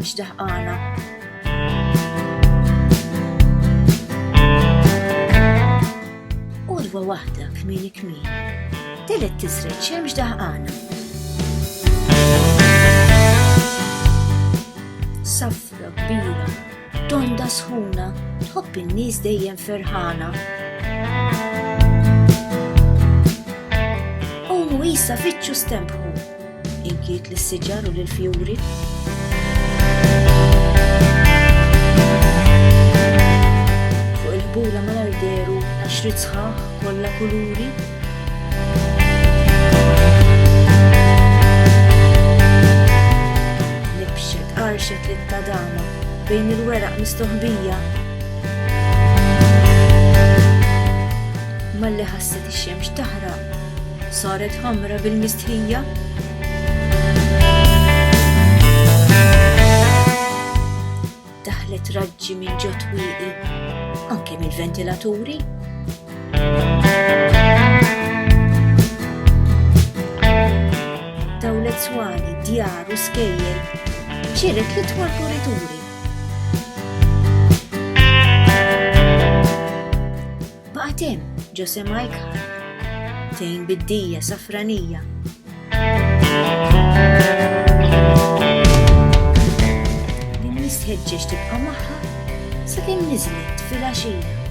xemx daħqana. Urwa waħda kmini kmini, telet tisred xemx daħqana. Safra kbira, tonda sħuna, tħobb in-nies dejjem ferħana. U isa fitxu stempħu, inkiet lis-siġar u lill-fjuri. Fuq il-bula mal-arderu għaxrit sħaħ kollha kuluri. Nibxet qarxet lit-tadama bejn il-weraq mistoħbija. Malli ħasset ix-xemx taħraq, saret ħamra bil-mistħija. Daħlet raġġi minn ġo twieqi, anke mill-ventilaturi. Dawlet swani, djar u skejjel, ċiret l-itwal kurituri. Baqgħet hemm ġo semajkħar, tejn biddija safranija. Din nistħeġġeġ tibqa' magħha sakemm niżlet fil-għaxija.